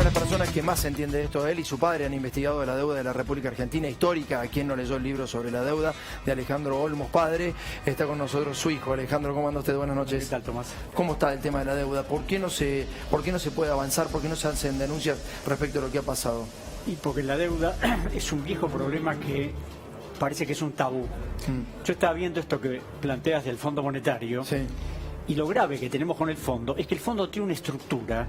las personas que más entiende de esto de él y su padre han investigado la deuda de la República Argentina histórica. A quien no leyó el libro sobre la deuda de Alejandro Olmos, padre, está con nosotros su hijo. Alejandro, ¿cómo anda usted? Buenas noches. ¿Qué tal, Tomás? ¿Cómo está el tema de la deuda? ¿Por qué no se puede avanzar? ¿Por qué no se hacen denuncias respecto a lo que ha pasado? Y porque la deuda es un viejo problema que parece que es un tabú. Yo estaba viendo esto que planteas del Fondo Monetario, sí. Y lo grave que tenemos con el fondo es que el fondo tiene una estructura,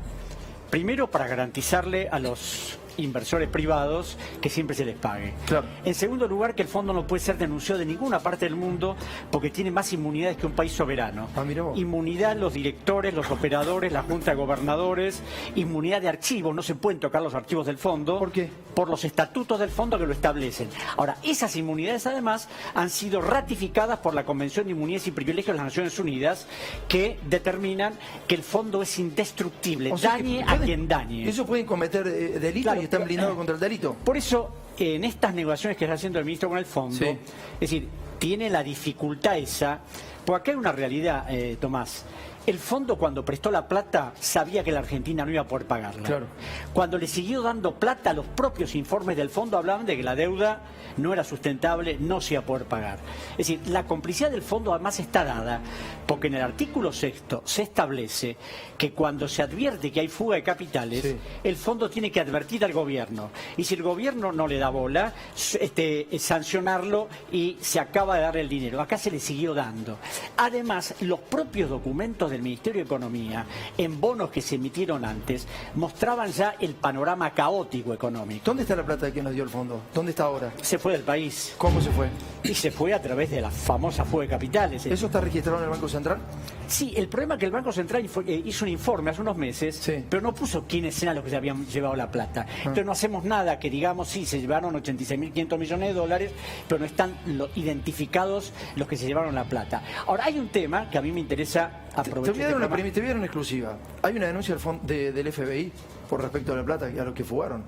primero para garantizarle a los inversores privados que siempre se les pague. Claro. En segundo lugar, que el fondo no puede ser denunciado de ninguna parte del mundo porque tiene más inmunidades que un país soberano. Ah, mira vos. Inmunidad los directores, los operadores, la Junta de Gobernadores, inmunidad de archivos, no se pueden tocar los archivos del fondo. ¿Por qué? Por los estatutos del fondo que lo establecen. Ahora, esas inmunidades además han sido ratificadas por la Convención de Inmunidades y Privilegios de las Naciones Unidas, que determinan que el fondo es indestructible, O sea dañe que a quien dañe. Eso pueden cometer delitos, Claro, y están blindados contra el delito. Por eso, en estas negociaciones que está haciendo el ministro con el fondo, Sí. es decir, tiene la dificultad esa, porque acá hay una realidad, Tomás. El fondo, cuando prestó la plata, sabía que la Argentina no iba a poder pagarla. Claro. Cuando le siguió dando plata, los propios informes del fondo hablaban de que la deuda no era sustentable, no se iba a poder pagar. Es decir, la complicidad del fondo además está dada porque en el artículo 6º se establece que cuando se advierte que hay fuga de capitales, sí, el fondo tiene que advertir al gobierno. Y si el gobierno no le da bola, sancionarlo y se acaba de dar el dinero. Acá se le siguió dando. Además, los propios documentos del Ministerio de Economía, en bonos que se emitieron antes, mostraban ya el panorama caótico económico. ¿Dónde está la plata que nos dio el fondo? ¿Dónde está ahora? Se fue del país. ¿Cómo se fue? Y se fue a través de la famosa fuga de capitales. ¿Eso está registrado en el Banco Central? Sí, el problema es que el Banco Central hizo un informe hace unos meses, sí, pero no puso quiénes eran los que se habían llevado la plata. Entonces no hacemos nada que digamos, sí, se llevaron 86.500 millones de dólares, pero no están identificados los que se llevaron la plata. Ahora, hay un tema que a mí me interesa aprovechar. Te voy a dar una exclusiva. Hay una denuncia del FBI por respecto a la plata a los que fugaron.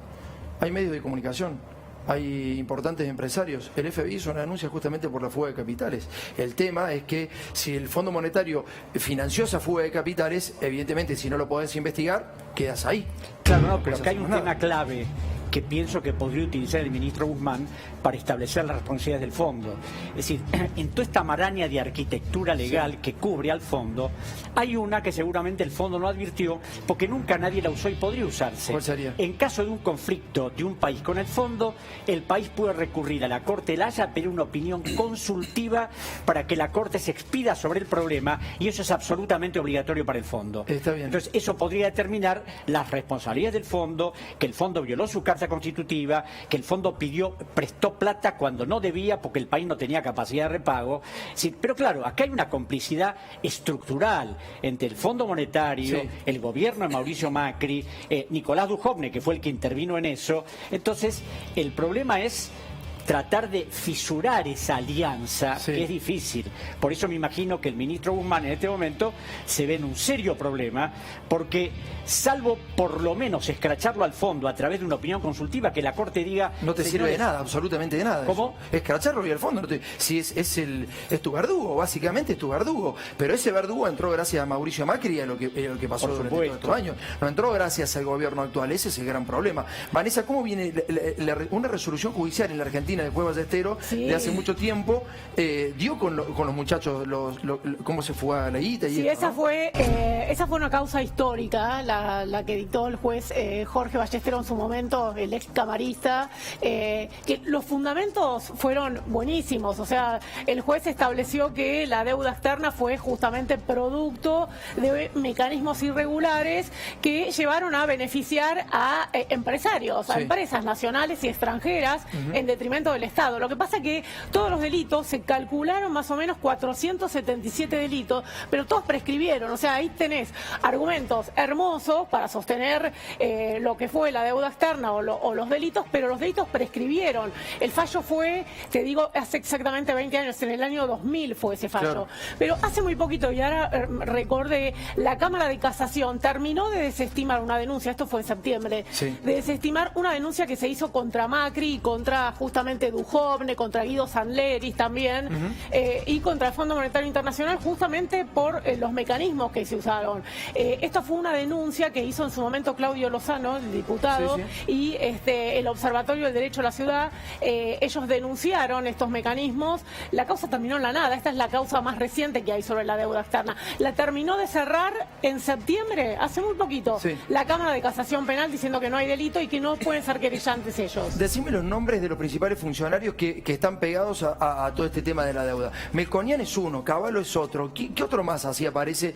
Hay medios de comunicación. Hay importantes empresarios. El FBI hizo una denuncia justamente por la fuga de capitales. El tema es que si el Fondo Monetario financió esa fuga de capitales, evidentemente si no lo podés investigar, quedas ahí. Claro, no, pero acá hay un tema clave que pienso que podría utilizar el ministro Guzmán para establecer las responsabilidades del fondo. Es decir, en toda esta maraña de arquitectura legal, sí, que cubre al fondo, hay una que seguramente el fondo no advirtió porque nunca nadie la usó y podría usarse. ¿Cuál sería? En caso de un conflicto de un país con el fondo, el país puede recurrir a la Corte de la Haya a pedir una opinión consultiva para que la Corte se expida sobre el problema, y eso es absolutamente obligatorio para el fondo. Está bien. Entonces, eso podría determinar las responsabilidades del fondo, que el fondo violó su carta constitutiva, que el fondo prestó plata cuando no debía porque el país no tenía capacidad de repago. Sí, pero claro, acá hay una complicidad estructural entre el Fondo Monetario, sí, el gobierno de Mauricio Macri, Nicolás Dujovne, que fue el que intervino en eso. Entonces, el problema es tratar de fisurar esa alianza, sí, que es difícil. Por eso me imagino que el ministro Guzmán en este momento se ve en un serio problema, porque salvo por lo menos escracharlo al fondo a través de una opinión consultiva, que la Corte diga... No te sirve de nada, absolutamente de nada. ¿Cómo? Escracharlo y al fondo. Si es tu verdugo, básicamente es tu verdugo. Pero ese verdugo entró gracias a Mauricio Macri y a lo que pasó durante todos estos años. No entró gracias al gobierno actual. Ese es el gran problema. Vanessa, ¿cómo viene una resolución judicial en la Argentina de Cueva Ballesteros, sí, de hace mucho tiempo, dio con los muchachos cómo se fue a la guita? Sí, esa, ¿no? Esa fue una causa histórica, la que dictó el juez Jorge Ballesteros en su momento, el ex camarista, que los fundamentos fueron buenísimos. O sea, el juez estableció que la deuda externa fue justamente producto de mecanismos irregulares que llevaron a beneficiar a empresarios, sí, a empresas nacionales y extranjeras, en detrimento del Estado. Lo que pasa es que todos los delitos se calcularon más o menos 477 delitos, pero todos prescribieron. O sea, ahí tenés argumentos hermosos para sostener lo que fue la deuda externa o los delitos, pero los delitos prescribieron. El fallo fue, te digo, hace exactamente 20 años, en el año 2000 fue ese fallo. Claro. Pero hace muy poquito, y ahora recordé, la Cámara de Casación terminó de desestimar una denuncia, esto fue en septiembre, sí, de desestimar una denuncia que se hizo contra Macri y contra justamente justamente Duhovne, contra Guido Sanleris también, y contra el Fondo Monetario Internacional, justamente por los mecanismos que se usaron. Esta fue una denuncia que hizo en su momento Claudio Lozano, el diputado, y el Observatorio del Derecho a la Ciudad. Ellos denunciaron estos mecanismos. La causa terminó en la nada. Esta es la causa más reciente que hay sobre la deuda externa. La terminó de cerrar en septiembre, hace muy poquito, la Cámara de Casación Penal, diciendo que no hay delito y que no pueden ser querellantes ellos. Decime los nombres de los principales funcionarios que están pegados a todo este tema de la deuda. Melconian es uno, Cavallo es otro. ¿Qué otro más así aparece?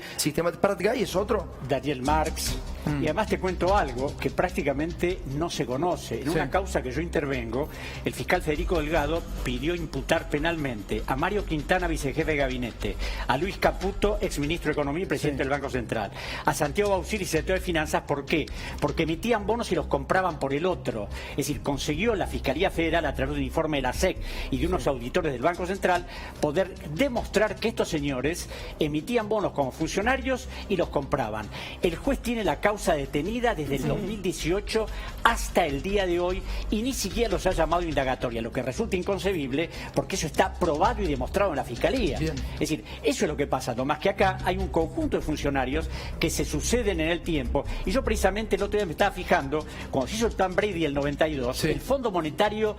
Prat Gay es otro. Daniel Marx. Y además te cuento algo que prácticamente no se conoce. En una causa que yo intervengo, el fiscal Federico Delgado pidió imputar penalmente a Mario Quintana, vicejefe de gabinete, a Luis Caputo, exministro de Economía y presidente del Banco Central, a Santiago Baucili, secretario de Finanzas. ¿Por qué? Porque emitían bonos y los compraban por el otro. Es decir, consiguió la Fiscalía Federal, a través de un informe de la SEC y de unos auditores del Banco Central, poder demostrar que estos señores emitían bonos como funcionarios y los compraban. El juez tiene la causa detenida desde el 2018 hasta el día de hoy y ni siquiera los ha llamado indagatoria, lo que resulta inconcebible porque eso está probado y demostrado en la Fiscalía. Es decir, eso es lo que pasa, Tomás, que acá hay un conjunto de funcionarios que se suceden en el tiempo. Y yo precisamente el otro día me estaba fijando, cuando se hizo el plan Brady el 92, el Fondo Monetario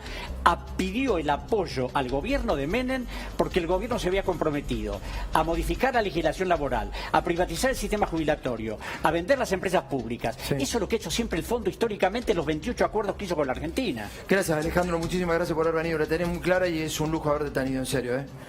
pidió el apoyo al gobierno de Menem porque el gobierno se había comprometido a modificar la legislación laboral, a privatizar el sistema jubilatorio, a vender las empresas públicas. Eso es lo que ha hecho siempre el Fondo históricamente, los 28 acuerdos que hizo con la Argentina. Gracias, Alejandro, muchísimas gracias por haber venido. La tenés muy clara y es un lujo haberte tenido, en serio.